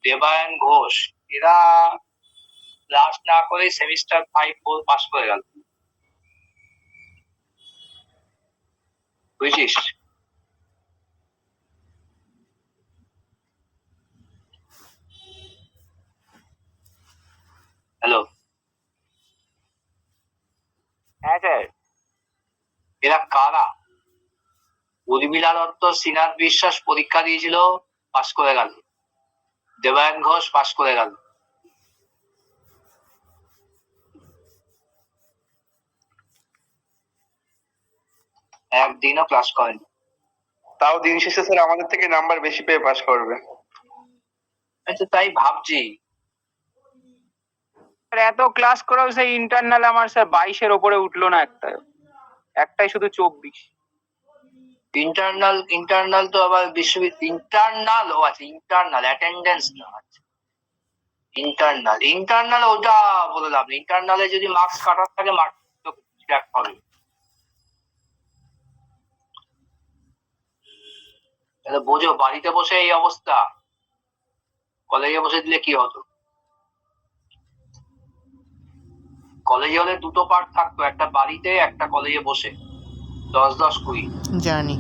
দেবায়ন ঘোষ, এরা লাস্ট না করে সেমিস্টার 5-4 পাস করে গেল, বুঝছিস? হ্যালো, হ্যাঁ স্যার। এরা কারা? উর্মিলা দত্ত, শ্রীনাথ বিশ্বাস পরীক্ষা দিয়েছিল, পাস করে গেল। দেবায়ন ঘোষ পাস করে গেল। একদিনও ক্লাস করেনি। তাও দিন শেষে স্যার আমাদের থেকে নাম্বার বেশি পেয়ে পাস করবে। আচ্ছা, তাই ভাবছি। এত ক্লাস করেও সেই ইন্টারনাল আমার স্যার 22-এর উপরে উঠলো না, একটাই শুধু 24। ইন্টারনাল তো আবার বিশ্ববিদ্যালয় ইন্টারনাল, ও আছে ইন্টারনাল অ্যাটেন্ডেন্স না, ইন্টারনাল ওটা বলে লাভ নেই। ইন্টারনালে যদি মার্কস কাটার থাকে মার্কস তো ট্র্যাক হবে। তাহলে বোঝো, বাড়িতে বসে এই অবস্থা, কলেজে বসে দিলে কি হতো? কলেজে হলে দুটো পার্ট থাকতো, একটা বাড়িতে একটা কলেজে বসে, 10-10-20 জানি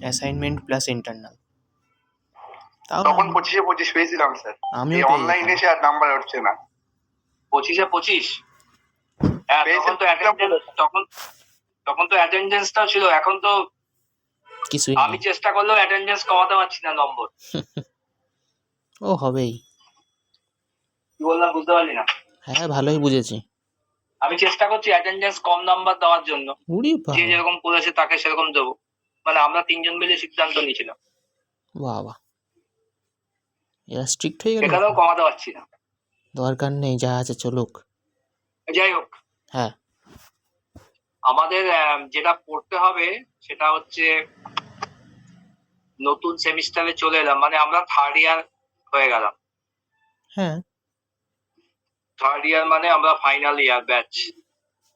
অ্যাসাইনমেন্ট প্লাস ইন্টারনাল। তখন 25-25 পেয়েছিলাম স্যার। আমিও এই অনলাইন এসে আর নাম্বার উঠছে না। 25-25 হ্যাঁ, তখন তো অ্যাটেন্ডেন্সটাও ছিল, এখন তো কিছুই আমি চেষ্টা করলেও অ্যাটেন্ডেন্স কমাতে পারছি না নম্বর। ও হবেই। কি বললাম বুঝতে পারলি না? হ্যাঁ, ভালোই বুঝেছি। আমি চেষ্টা করছি অ্যাটেন্ডেন্স কম নাম্বার দেওয়ার জন্য, যে যেরকম করেছে তাকে সেরকম দেবো। মানে আমরা 3জন মিলে সিদ্ধান্ত নিয়েছিলাম। বাবা, এরা স্ট্রিক্ট হয়ে গেল। সেখানেও কমাতে পারছি না। দরকার নেই, যা আছে চলুক। যাই হোক, হ্যাঁ, আমাদের যেটা পড়তে হবে সেটা হচ্ছে, নতুন সেমিস্টারে চলে এলাম, মানে আমরা থার্ড ইয়ার হয়ে গেলাম। হ্যাঁ, থার্ড ইয়ার মানে আমরা ফাইনাল ইয়ার ব্যাচ।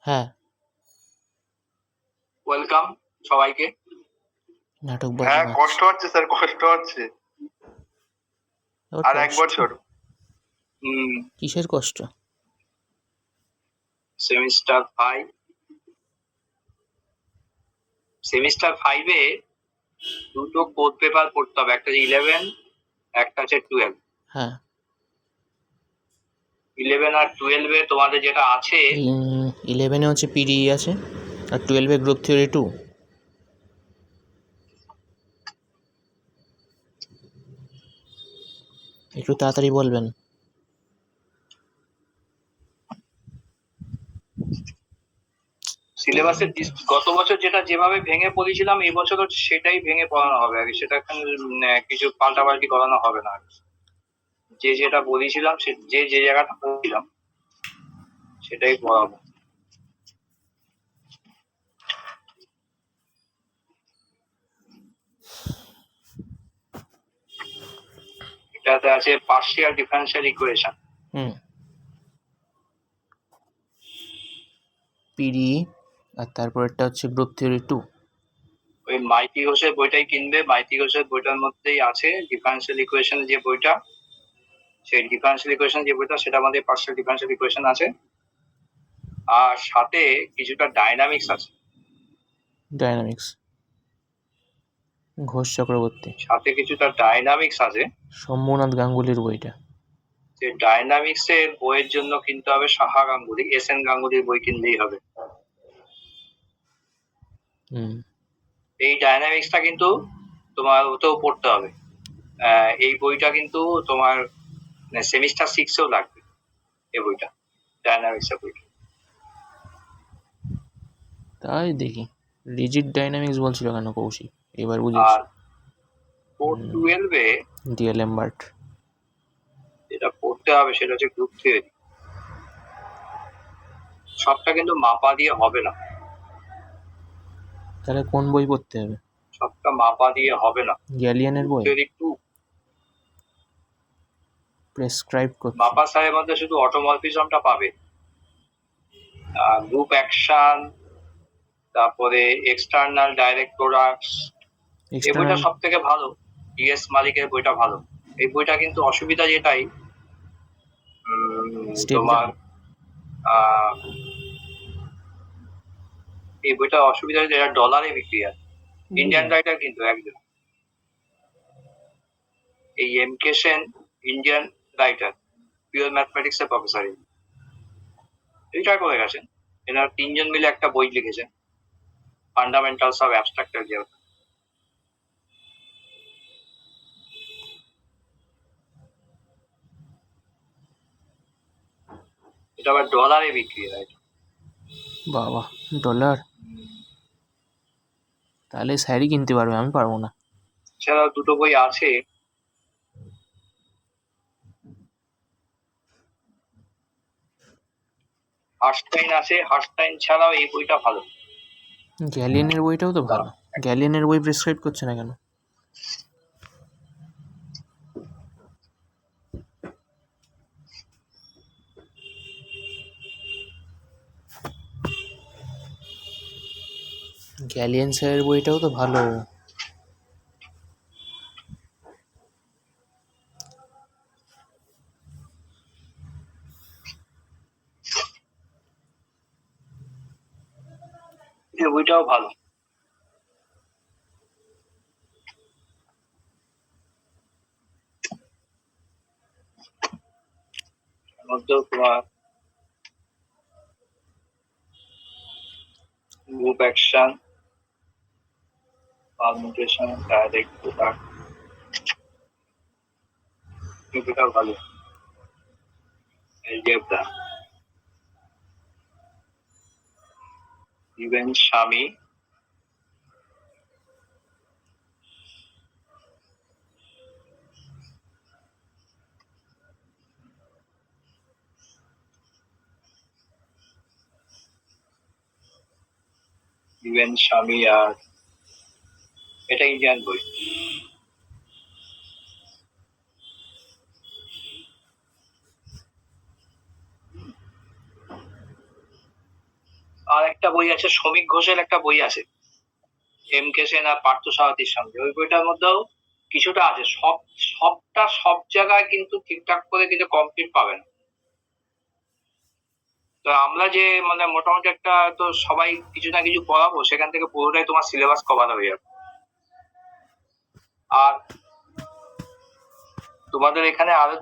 হ্যাঁ, ওয়েলকাম সবাইকে। নাটক হ্যাঁ, কষ্ট হচ্ছে স্যার, কষ্ট হচ্ছে। আর 1 বছর। কিসের কষ্ট? সেমিস্টার 5-এ দুটো কোড পেপার পড়তে হবে, একটা 11, একটা হচ্ছে 12। হ্যাঁ, 11 আর 12-এ তোমাদের যেটা আছে, 11-এ হচ্ছে পিডি আছে, আর 12-এ গ্রুপ থিওরি 2। একটু তাড়াতাড়ি বলবেন। সিলেবাসের গত বছর যেটা যেভাবে ভেঙে পড়েছিলাম, এই বছর সেটাই ভেঙে পড়ানো হবে আর সেটা কিছু পাল্টাপাল্টি করানো হবে না। যে যেটা বলেছিলাম, যে জায়গাটা পড়ছিলাম সেটাই পড়াবো। এটাতে আছে পার্শিয়াল ডিফারেনশিয়াল ইকুয়েশন। পিডি, আর তারপরেরটা হচ্ছে গ্রুপ থিওরি 2। ওই মাইতি ঘোষের বইটাই কিনবে। মাইতি ঘোষের বইটার মধ্যেই আছে ডিফারেনশিয়াল ইকুয়েশন যে বইটা, সেই ডিফারেনশিয়াল ইকুয়েশন যে বইটা, সেটা আমাদের পার্শিয়াল ডিফারেনশিয়াল ইকুয়েশন আছে, আর সাথে কিছুটা ডায়নামিক্স আছে। ডায়নামিক্স ঘোষ চক্রবর্তী, সাথে কিছুটা ডায়নামিক্স আছে। শম্ভুনাথ গাঙ্গুলির বইটা। যে ডায়নামিক্স এর বইয়ের জন্য কিনতে হবে সাহা গাঙ্গুলি, SN গাঙ্গুলির বই কিনলেই হবে। এই ডায়নামিক্সটা কিন্তু তোমার ওতেও পড়তে হবে। এই বইটা কিন্তু তোমার সেমিস্টার 6-এও লাগবে, এই বইটা, ডায়নামিক্স এর বইটা। তাই দেখি, রিজিড ডাইনামিক্স বলছিল কেন কৌশিক, এবার বুঝেছি। আর 4-12-এ ডিএলএমবার্ট যেটা পড়তে হবে সেটা হচ্ছে গ্রুপ থিওরি। সবটা কিন্তু মাপা দিয়ে হবে না। তাহলে কোন বই পড়তে হবে? সবটা মাপা দিয়ে হবে না। গ্যালিয়ানের বই থিওরি 2 প্রেসক্রাইব করছে। মাপা সারের মধ্যে শুধু অটোমরফিজমটা পাবে, গ্রুপ অ্যাকশন, তারপরে এক্সটার্নাল ডাইরেক্ট প্রোডাক্টস, এই বইটা সব থেকে ভালো। ডিএস মালিকের বইটা ভালো। এই বইটা কিন্তু অসুবিধা যেটাই Step তোমার down. এই বইটা অসুবিধা যেটা ডলারে বিক্রি হয়। ইন্ডিয়ান রাইটার কিন্তু একজন, এই MK. Sen Indian writer, pure mathematics এর প্রফেসর, রিটায়ার করে গেছেন। এনারা 3 জন মিলে একটা বই লিখেছেন, ফান্ডামেন্টালস অফ অ্যাবস্ট্রাক্ট অ্যালজেব্রা। এটা আবার ডলারে বিক্রি হয়। বাবা, ডলার! তাহলে স্যারই কিনতে পারবে, আমি পারবো না। এছাড়াও দুটো বই আছে, হার্স্টাইন আছে। হার্স্টাইন ছাড়াও এই বইটা ভালো। গ্যালিয়ানের বইটাও তো ভালো। গ্যালিয়ানের বই প্রেসক্রাইব করছে না কেন? গ্যালিয়ান স্যারের বইটাও তো ভালো। এই বইটাও ভালো। এর মধ্যেও তোমার group action, permutation, direct product, এই বইটাও ভালো। অ্যালজেব্রা, ইভেন স্বামী, ইভেন স্বামী। আর এটা ইন্ডিয়ান বই। আর একটা বই আছে, শ্রমিক ঘোষের একটা বই আছে, এম.কে. সেন আর পার্থ সারথীর সঙ্গে। ওই বইটার মধ্যেও কিছুটা আছে। সবটা সব জায়গায় কিন্তু ঠিকঠাক করে কিন্তু কমপ্লিট পাবে না। তো আমরা যে মানে মোটামুটি একটা তো সবাই কিছু না কিছু পড়াবো, সেখান থেকে পুরোটাই তোমার সিলেবাস কভার হয়ে যাবে। আর তোমাদের এখানে আরো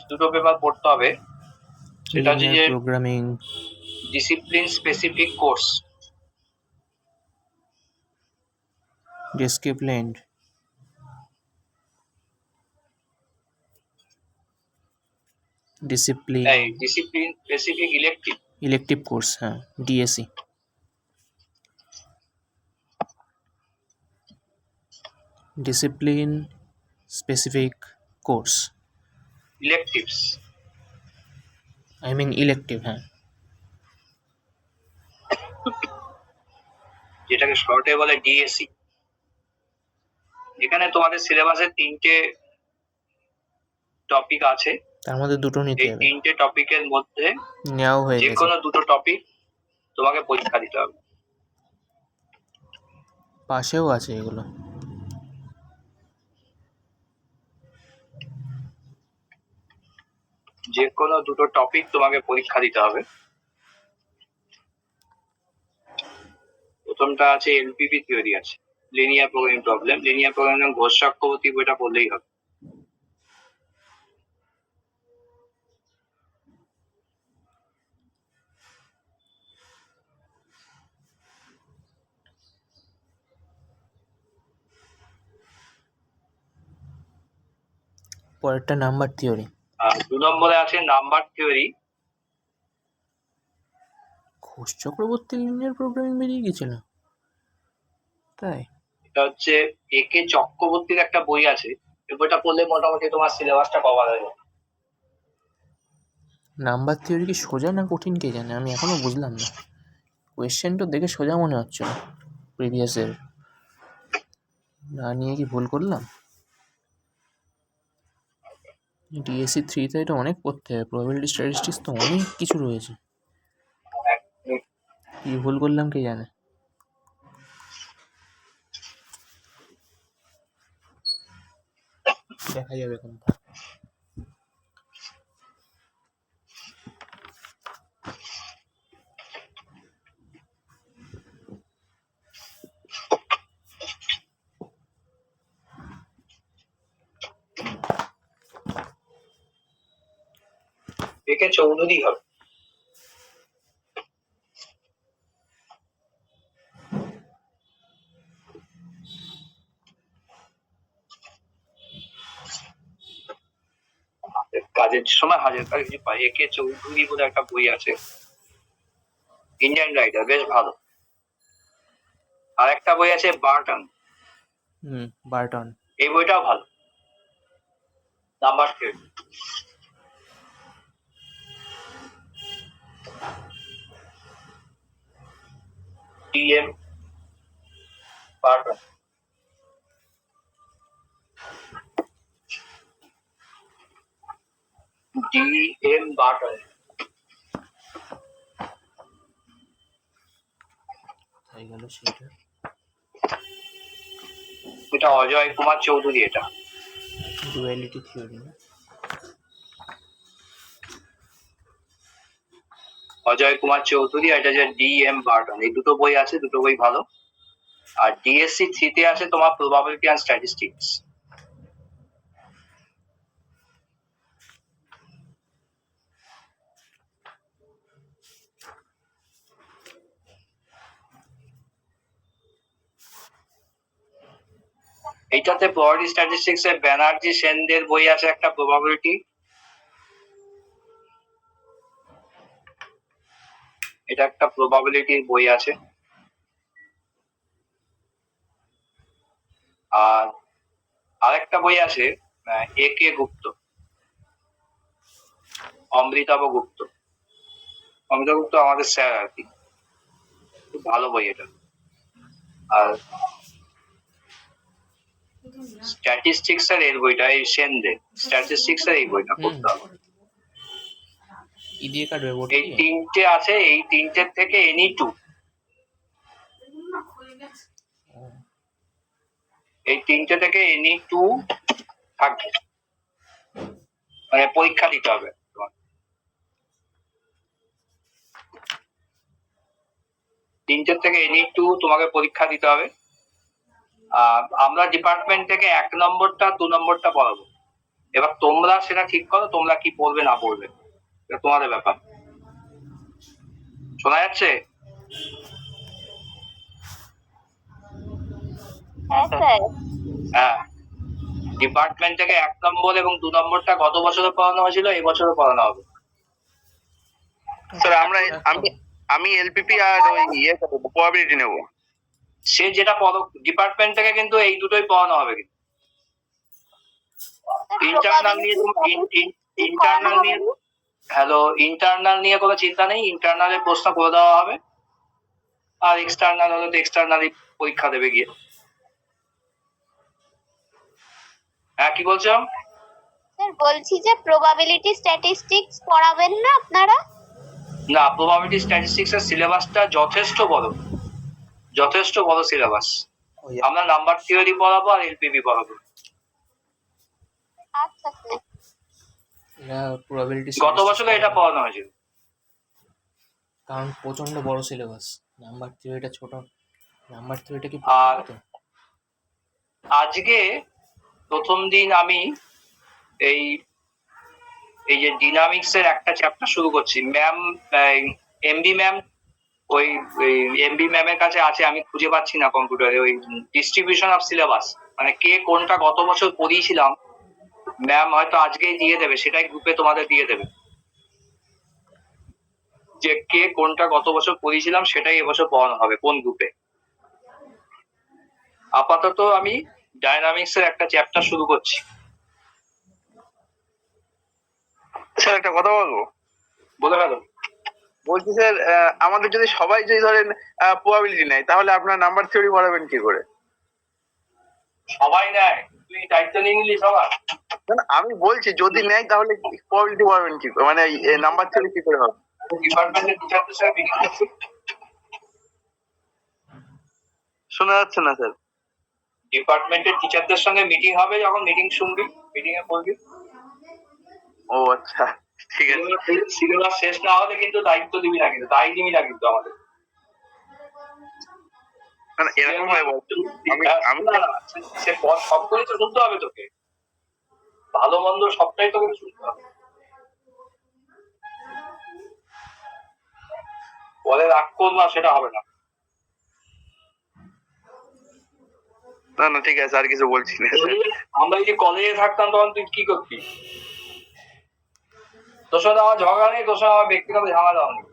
দুটো পেপার পড়তে হবে, সেটা হচ্ছে যে programming, discipline specific course. Discipline, discipline specific elective course, হ্যাঁ, DSC. Discipline specific course, electives, I mean elective, হ্যাঁ। যেটাকে শর্টে বলে ডিএসসি। এখানে তোমাদের সিলেবাসে 3টে টপিক আছে, তার মধ্যে দুটো নিতে এই হবে। 3টে টপিকের মধ্যে নেওয়াও হয়ে যে গেছে। কোনো দুটো টপিক তোমাকে পরীক্ষা দিতে হবে। পাশেও আছে এগুলো। যে কোনো দুটো টপিক তোমাকে পরীক্ষা দিতে হবে। প্রথমটা আছে এলপিপি থিওরি আছে, linear programming problem. Linear programming Ghosh Chakraborty বইটা পড়লেই হবে। পরেরটা নাম্বার থিওরি। আর 2 নম্বরে আছে number theory. Ghosh Chakraborty linear programming বেরিয়ে গেছিল, তাই? এটা হচ্ছে একে চক্রবর্তীর একটা বই আছে, এই বইটা পড়লে মোটামুটি তোমার সিলেবাসটা কভার হয়ে যাবে। নাম্বার থিওরি কি সোজা না কঠিন কে জানে, আমি এখনো বুঝলাম না। কোয়েশ্চেনটা দেখে সোজা মনে হচ্ছে না, প্রিভিয়াসের না নিয়ে কি ভুল করলাম? ডিএসসি 3-তে এটা অনেক পড়তে হবে, প্রবাবিলিটি স্ট্যাটিস্টিক্স তো অনেক কিছু রয়েছে। কি ভুল করলাম কে জানে। দেখা যাবে কোনটা। একে চৌধুরী হবে। কাজের সময় হাজার কাজ কিছু পাই। একে চৌধুরী বলে একটা বই আছে, ইন্ডিয়ান রাইটার, বেশ ভালো। আর একটা বই আছে বার্টন, বার্টন। এই বইটাও ভালো। Number 3 DM Burton. DM Burton. হয়ে গেল সেটা। এটা অজয় কুমার চৌধুরী। এটা ডুয়ালিটি থিওরি না? অজয় কুমার চৌধুরী, এটা যে DM বার্টন। এই দুটো বই আছে, দুটো বই ভালো। আর DSC 3 আছে তোমার প্রবাবিলিটি অ্যান্ড স্ট্যাটিস্টিক্স। এইটাতে প্রবাবিলিটি স্ট্যাটিস্টিক্স এর ব্যানার্জি সেনদের বই আছে একটা, প্রবাবিলিটি। এটা একটা প্রবাবিলিটির বই আছে। আর আরেকটা বই আছে AK গুপ্ত, অমৃতাভ গুপ্ত। অমৃতাভ গুপ্ত আমাদের স্যার আর কি, খুব ভালো বই এটা। আর স্ট্যাটিস্টিক্স এর এর বইটা, এই সেনদের স্ট্যাটিস্টিক্স এর এই বইটা পড়তে হবে। ই দিয়ে কাটবে বোর্ড এই দিয়ে? তিনটে আছে, এই তিনটের থেকে এনি 2, এই তিনটে থেকে এনি 2 থাকবে, মানে পরীক্ষা দিতে হবে তোমার। তিনটের থেকে এনি 2 তোমাকে পরীক্ষা দিতে হবে। আমরা ডিপার্টমেন্ট থেকে 1 নম্বরটা 2 নম্বরটা পড়াবো। এবার তোমরা সেটা ঠিক করো, তোমরা কি পড়বে না পড়বে, এটা তোমাদের ব্যাপার। শোনা যাচ্ছে? হ্যাঁ, ডিপার্টমেন্ট থেকে 1 নম্বর এবং 2 নম্বরটা গত বছরে পড়ানো হয়েছিল, এই বছরও পড়ানো হবে। স্যার আমি LPP আর ওই প্রবাবিলিটি নেব। সে যেটা ডিপার্টমেন্ট থেকে কিন্তু এই দুটোই পড়ানো হবে। কিন্তু ইন্টারনাল নিয়ে ইন্টারনাল নিয়ে কোনো চিন্তা নেই, ইন্টারনালের প্রশ্ন করে দেওয়া হবে। আর এক্সটার্নাল হলে তো এক্সটার্নালি পরীক্ষা দেবে গিয়ে। হ্যাঁ, কি বলছো? স্যার বলছি যে প্রবাবিলিটি স্ট্যাটিস্টিক্স পড়াবেন না আপনারা? না, প্রবাবিলিটি স্ট্যাটিস্টিক্স এর সিলেবাসটা যথেষ্ট বড় সিলেবাস। আমরা নাম্বার থিওরি পড়াবো আর LPP পড়াবো। আচ্ছা স্যার। এটা প্রবাবিলিটি গত বছরে এটা পড়ানো হয়েছিল। কারণ প্রচন্ড বড় সিলেবাস, নাম্বার থিওরিটা ছোট। নাম্বার থিওরিটা কি আর তো? আজকে প্রথম দিন আমি এই যে ডিনামিক্স এর একটা চ্যাপ্টার শুরু করছি। ম্যাম, MB ম্যাম, ওই MB ম্যামের কাছে আছে, আমি খুঁজে পাচ্ছি না কম্পিউটারে, ওই ডিস্ট্রিবিউশন অফ সিলেবাস, মানে কে কোনটা গত বছর পড়িয়েছিলাম, ম্যাম হয়তো আজকেই দিয়ে দেবে, সেটাই গ্রুপে তোমাদের দিয়ে দেবে, যে কে কোনটা গত বছর পড়িয়েছিলাম সেটাই এবছর পড়ানো হবে কোন গ্রুপে। আপাতত আমি ডায়নামিক্স এর একটা চ্যাপ্টার শুরু করছি। স্যার একটা কথা বলবো? বলে গেল। বলছি স্যার, আমাদের যদি সবাই যদি ধরেন প্রবাবিলিটি নেয়, তাহলে আপনার নাম্বার থিওরি পড়াবেন কি করে? সবাই নেয়, তুই দায়িত্ব নিয়ে নিলি সবার? না, আমি বলছি যদি নেয় তাহলে প্রবাবিলিটি পড়াবেন কি করে, মানে নাম্বার থিওরি কি করে হবে? ডিপার্টমেন্টের টিচারদের সাথে মিটিং করছি। শোনা যাচ্ছে না স্যার। ডিপার্টমেন্টের টিচারদের সঙ্গে মিটিং হবে, যখন মিটিং শুনবি, মিটিং এ বলবি। ও আচ্ছা, ঠিক আছে। সিলেবাস শেষ না হলে কিন্তু দায়িত্ব দিবি না, কিন্তু দায়ী দিবি না কিন্তু আমাদের। না, না, এরকম হয় বলতো। আমি না, না, সে পদ সবটাই তো শুনতে হবে তোকে, ভালো মন্দ সবটাই তোকে শুনতে হবে। পরে রাগ করবো সেটা হবে না। না না ঠিক আছে, আর কিছু বলছি না স্যার। আমরা যদি কলেজে থাকতাম তখন তুই কি করতি? তোর সাথে আমার ঝগড়া নেই, তোর সাথে আমার ব্যক্তিগত ঝামেলা নেই।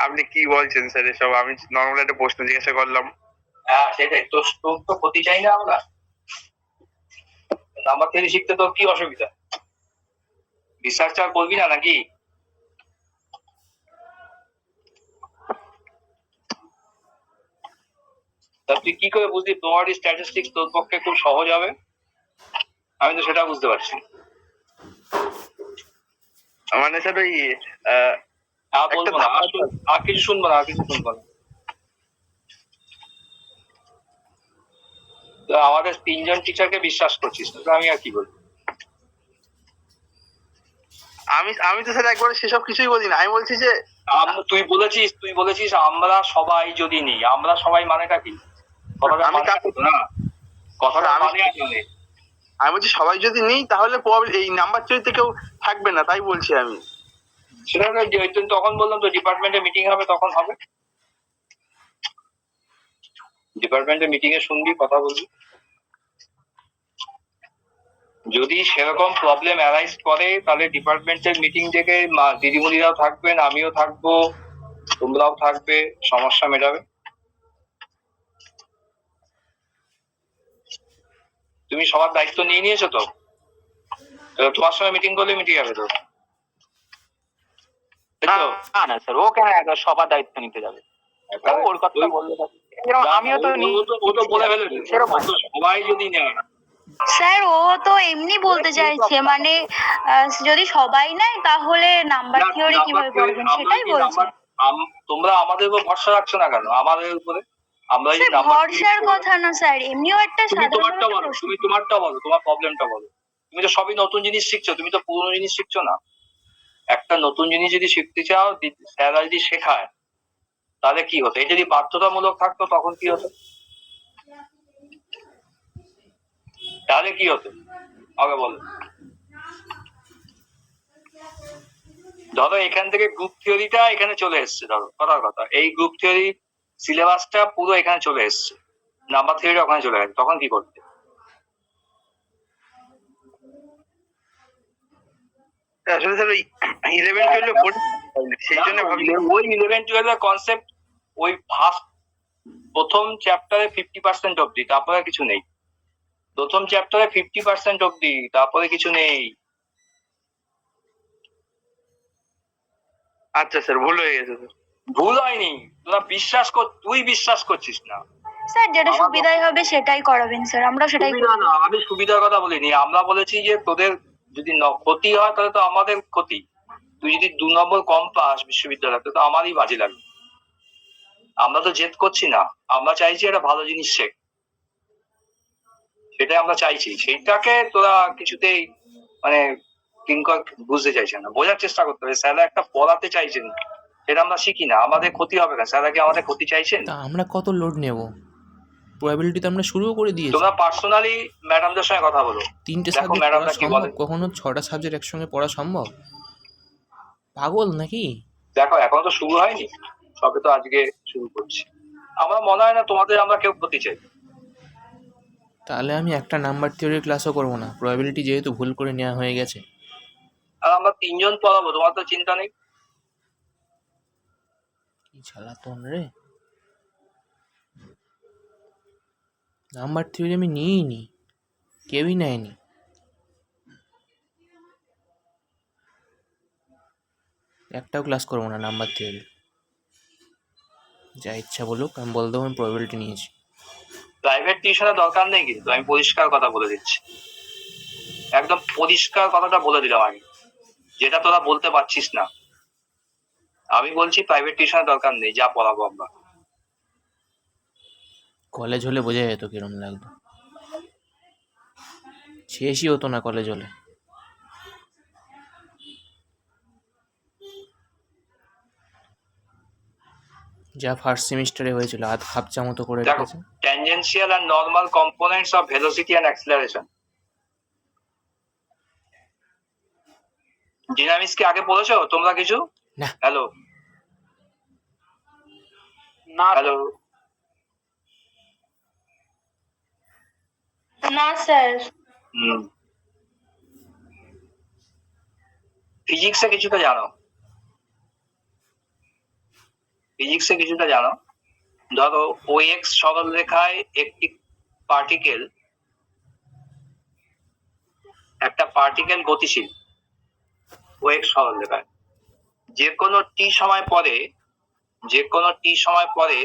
আপনি কি বলছেন স্যার এসব? আমি নর্মাল একটা প্রশ্ন জিজ্ঞাসা করলাম। হ্যাঁ সেটাই, তোর তোর তো ক্ষতি চাই না আমরা। নাম্বার থিওরি শিখতে তোর কি অসুবিধা? রিসার্চার করবি না নাকি? তা তুই কি করে বুঝলি প্রবাবিলিটি স্ট্যাটিস্টিক্স তোর পক্ষে খুব সহজ হবে? আমি তো সেটা বুঝতে পারছি না। মানে স্যার ওই বলবো না, আর কিছু শুনবো না, আর কিছু শুনবো না। তো আমাদের 3 জন টিচারকে বিশ্বাস করছিস না, তো আমি আর কি বলবো? আমি তো স্যার একবার সেসব কিছুই বলি না। আমি বলছি যে তুই বলেছিস আমরা সবাই যদি নিই, আমরা সবাই মানেটা কি? কথাটা আমি মানে আছে তো না? কথাটা আমি- মানে আছে অনেক। আমি বলছি সবাই যদি নেই তাহলে এই নাম্বার চুরিতে কেউ থাকবে না, তাই বলছি আমি। সেটা তো তখন বললাম তো ডিপার্টমেন্টে মিটিং হবে, তখন হবে। ডিপার্টমেন্টে মিটিং এ শুনবি, কথা বলবি। যদি সেরকম প্রবলেম অ্যারাইজ করে তাহলে ডিপার্টমেন্টের মিটিং থেকে দিদিমণিরাও থাকবেন, আমিও থাকবো, তোমরাও থাকবে, সমস্যা মেটাবে। তুমি সবার দায়িত্ব নিয়ে নিয়েছো তো? তোমার সঙ্গে মিটিং করলে মিটিং হবে তো? না না স্যার, ও কেন একবার সবার দায়িত্ব নিতে যাবে? ওর কথা বললে আমিও তো ও তো বলে ফেলেছে সেরকম সবাই যদি নেয়। স্যার ও তো এমনি বলতে চাইছে, মানে যদি সবাই নেয় তাহলে নাম্বার থিওরি কিভাবে পড়বেন সেটাই বলছে। তোমরা আমাদের উপর ভরসা রাখছো না কেন? আমাদের উপরে আমরা স্যার ভরসার কথা না স্যার, এমনিও একটা সাধারণ তোমারটা একটা বলো, প্রশ্ন। তুমি তোমারটা বলো, তোমার প্রবলেমটা বলো। তুমি তো সবই নতুন জিনিস শিখছো, তুমি তো পুরোনো জিনিস শিখছো না। একটা নতুন জিনিস যদি শিখতে চাও, স্যাররা যদি শেখায় তাহলে কি হতো? এই যদি বাধ্যতামূলক থাকতো তখন কি হতো? তাহলে কি হতো আগে বলো। ধরো এখান থেকে গ্রুপ থিওরিটা এখানে চলে এসছে, ধরো কথার কথা, এই গ্রুপ থিওরি সিলেবাসটা পুরো এখানে চলে এসছে, নাম্বার থিওরিটা ওখানে চলে গেছে, তখন কি করতে? আসলে স্যার ওই 11-12 সেই জন্য ভাবি ওই 11-12 এর কনসেপ্ট ওই ফার্স্ট প্রথম চ্যাপ্টারে 50% অব্দি, তারপরে কিছু নেই। প্রথম চ্যাপ্টারে 50% অব্দি, তারপরে কিছু নেই। আচ্ছা স্যার, ভুল হয়ে গেছে স্যার। ভুল হয়নি, তুই বিশ্বাস করছিস না। স্যার যেটা সুবিধাই হবে সেটাই করাবেন স্যার, আমরা সেটাই সুবিধা না, আমি সুবিধার কথা বলিনি। আমরা বলেছি যে তোদের যদি ক্ষতি হয় তাহলে তো আমাদের ক্ষতি। তুই যদি 2 নম্বর কম পাস বিশ্ববিদ্যালয়ে তো আমারই বাজে লাগবে। আমরা তো জেদ করছি না, আমরা চাইছি একটা ভালো জিনিস শেখ, সেটাই আমরা চাইছি। সেইটাকে তোরা কিছুতেই মানে কিংকর বুঝতে চাইছে না, বোঝার চেষ্টা করতে হবে। স্যার একটা পড়াতে চাইছেন, সেটা আমরা শিখি না, আমাদের ক্ষতি হবে না। স্যার কি আমাদের ক্ষতি চাইছেন? তা আমরা কত লোড নেব? প্রবাবিলিটি তো আমরা শুরুও করে দিয়েছি। তোমরা পার্সোনালি ম্যাডামদের সঙ্গে কথা বলো, 3টে দেখো সাবজেক্ট ম্যাডামরা পড়া কি সম্ভব? বলে। কখনো 6টা সাবজেক্ট একসঙ্গে পড়া সম্ভব? পাগল নাকি? দেখো এখন তো শুরু হয়নি, সবে তো আজকে শুরু করছি। আমার মনে হয় না তোমাদের আমরা কেউ ক্ষতি চাই। তাহলে আমি একটা নাম্বার থিওরির ক্লাসও করবো না, প্রবাবিলিটি যেহেতু ভুল করে নেওয়া হয়ে গেছে। আর আমরা 3 জন পড়াবো, তোমার তো চিন্তা নেই। কি জ্বালাতন রে! নাম্বার থিওরি আমি নিইনি, কেউই নেয়নি। একটাও ক্লাস করবো না নাম্বার থিওরি, যা ইচ্ছা বলুক। আমি বলে দেবো আমি প্রবাবিলিটি নিয়েছি। প্রাইভেট টিউশনের দরকার নেই কিন্তু, আমি পরিষ্কার কথা বলে দিচ্ছি, একদম পরিষ্কার কথাটা বলে দিলাম আমি, যেটা তোরা বলতে পারছিস না। আমি বলছি প্রাইভেট টিউশনের দরকার নেই, যা পড়াবো আমরা। কলেজ হলে বোঝা যেত কিরম লাগতো, শেষই হতো না কলেজ হলে। যা ফার্স্ট সেমিস্টারে হয়েছিল আধ খাপচা মতো করে দেখো, রেখেছে। tangential and normal components of velocity and acceleration. Dynamics কি আগে পড়েছো তোমরা কিছু? না। হ্যালো না হ্যালো, না স্যার। ফিজিক্সে কিছুটা জানো? ফিজিক্সে কিছুটা জানো? ধরো OX সরলরেখায় একটি পার্টিকেল, একটা পার্টিকেল গতিশীল OX সরলরেখায়, যে কোনো টি সময় পরে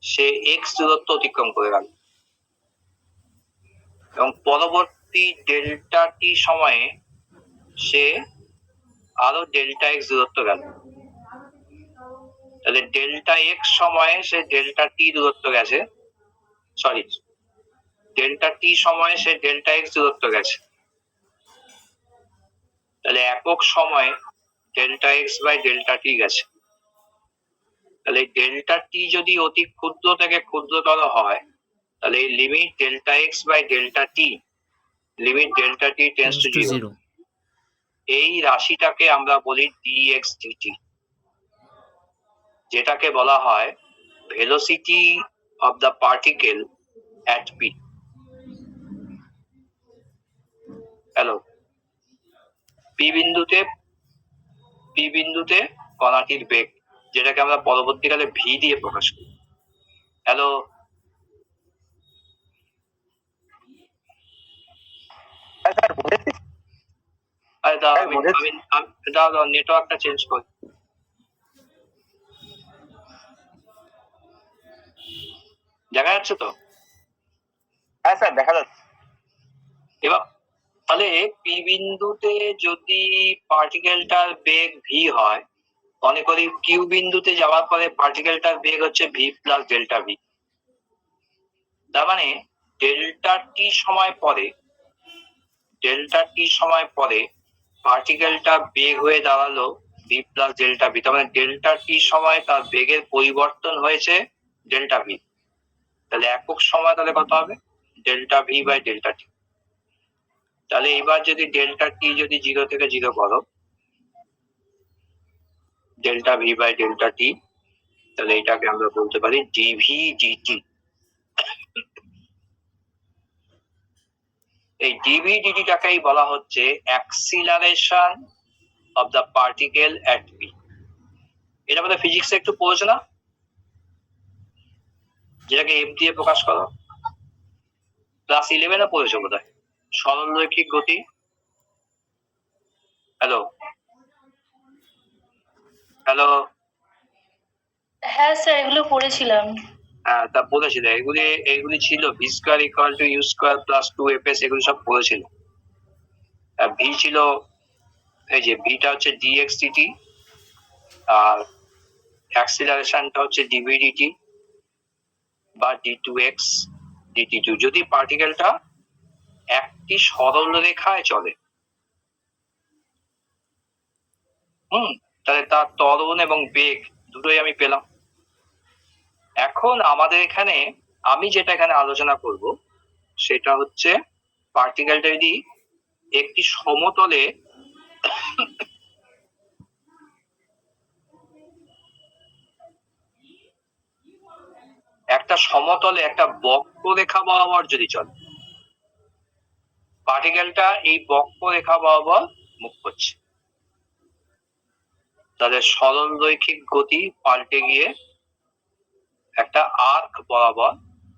সে x দূরত্ব অতিক্রম করে গেল এবং পরবর্তী ডেল্টা টি সময়ে সে আরো ডেল্টা x দূরত্ব গেল। তাহলে ডেল্টা x সময়ে সে ডেল্টা টি দূরত্ব গেছে, সরি ডেল্টা টি সময়ে সে ডেল্টা x দূরত্ব গেছে। তাহলে একক সময়ে ডেল্টা x বাই ডেল্টা টি গেছে। তাহলে ডেল্টা টি যদি অতি ক্ষুদ্র থেকে ক্ষুদ্রতর হয়, তাহলে এই limit delta x by delta t, limit delta t tends to zero, এই রাশিটাকে আমরা বলি dx dt, যেটাকে বলা হয় velocity of the particle at p। Hello, P বিন্দুতে কণাটির বেগ, যেটাকে আমরা পরবর্তীকালে ভি দিয়ে প্রকাশ করি। হ্যালো, স্যার বুঝেছি। আরে দাও হ্যাঁ, বুঝেছি। দাও নেটওয়ার্কটা চেঞ্জ করি। দেখা যাচ্ছে তো? হ্যাঁ স্যার দেখা যাচ্ছে। এবার তাহলে পি বিন্দুতে যদি পার্টিকেলটার বেগ ভি হয়, মনে করি কিউ বিন্দুতে যাওয়ার পরে পার্টিকেলটার বেগ হচ্ছে ভি প্লাস ডেল্টা ভি। তার মানে ডেল্টা টি সময় পরে পার্টিকেলটা বেগ হয়ে দাঁড়ালো ভি প্লাস ডেল্টা ভি। তার মানে ডেল্টা টি সময় তার বেগের পরিবর্তন হয়েছে ডেল্টা ভি। তাহলে একক সময় তাহলে কত হবে? ডেল্টা ভি বাই ডেল্টা টি। তাহলে এবার যদি ডেল্টা টি যদি 0 থেকে 0 করো, ডেল্টা ভি বাই ডেল্টা টি, তাহলে এটাকে আমরা বলতে পারি ডিভি ডিটি। এই ডিভি ডিটিটাকেই বলা হচ্ছে acceleration of the particle at P. এটা বোধহয় ফিজিক্সে একটু পড়েছো না, যেটাকে এফ দিয়ে প্রকাশ করো? ক্লাস 11-এ পড়েছো বোধহয়, সরলরৈখিক গতি। হ্যালো হ্যালো, হ্যাঁ স্যার, এগুলো পড়েছিলাম। হ্যাঁ তা বলেছিল, এইগুলি ছিল v square equal to u square plus 2fs, এগুলি সব পড়েছিল। ভি ছিল, এই যে ভিটা হচ্ছে dx dt, আর অ্যাক্সিলারেশনটা হচ্ছে dv dt বা d2x dt2, যদি পার্টিকেলটা একটি সরল রেখায় চলে। তাহলে তার ত্বরণ এবং বেগ দুটোই আমি পেলাম। এখন আমাদের এখানে আমি যেটা এখানে আলোচনা করব সেটা হচ্ছে পার্টিকেলটা যদি একটি সমতলে একটা বক্ররেখা বরাবর যদি চলে, পার্টিকেলটা এই বক্ররেখা বরাবর মুভ করছে, তাহলে সরল রৈখিক গতি পাল্টে গিয়ে একটা আর্ক বরাবর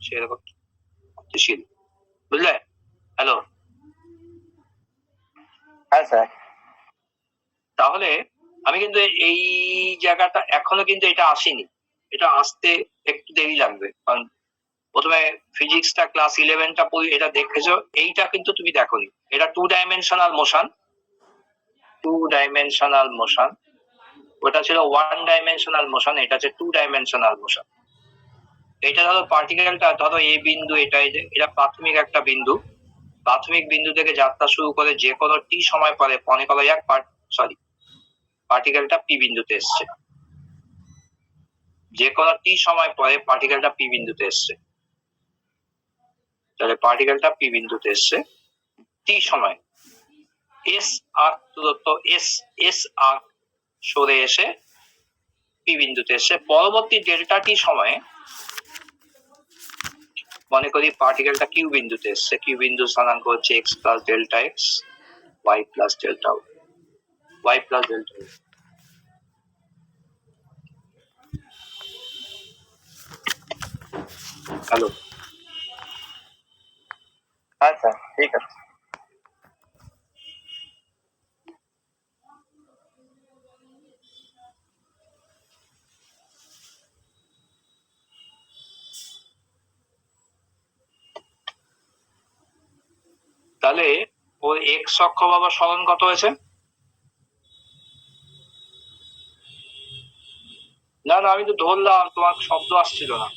সেরকম গতিশীল। বুঝলে? হ্যালো, হ্যাঁ স্যার। তাহলে আমি কিন্তু এই জায়গাটা এখনো কিন্তু এটা আসেনি, এটা আসতে একটু দেরি লাগবে, কারণ প্রথমে ফিজিক্সটা ক্লাস 11টা পড়ি, এটা দেখেছো, এইটা কিন্তু তুমি দেখোনি। এটা 2 ডাইমেনশনাল মোশন, ওটা ছিল 1 ডাইমেনশনাল মোশন, এটা হচ্ছে 2 ডাইমেনশনাল মোশন। এটা ধরো পার্টিকেলটা ধরো এ বিন্দু, এটা প্রাথমিক একটা বিন্দু। প্রাথমিক বিন্দু থেকে যাত্রা শুরু করে যে কোনো টি সময় পরে মনে করা যাক পার্টিকেলটা পি বিন্দুতে এসছে। যে কোনো টি সময় পরে পার্টিকেলটা পি বিন্দুতে এসছে। তাহলে পার্টিকেলটা পি বিন্দুতে এসছে টি সময়। এস আর্ক দূরত্ব এস আর্ক সরে এসে পি বিন্দুতে এসছে। পরবর্তী ডেল্টা টি সময়ে মনে করি পার্টিকেলটা কিউ বিন্দুতে এসছে। কিউ বিন্দু স্থানাঙ্ক হচ্ছে x plus delta x, y plus delta y plus delta. Hello, আচ্ছা ঠিক আছে। তাহলে ওর এক্স অক্ষ বাবা সরণ কত হয়েছে? না না, আমি তো ধরলাম, তোমার শব্দ আসছিল না।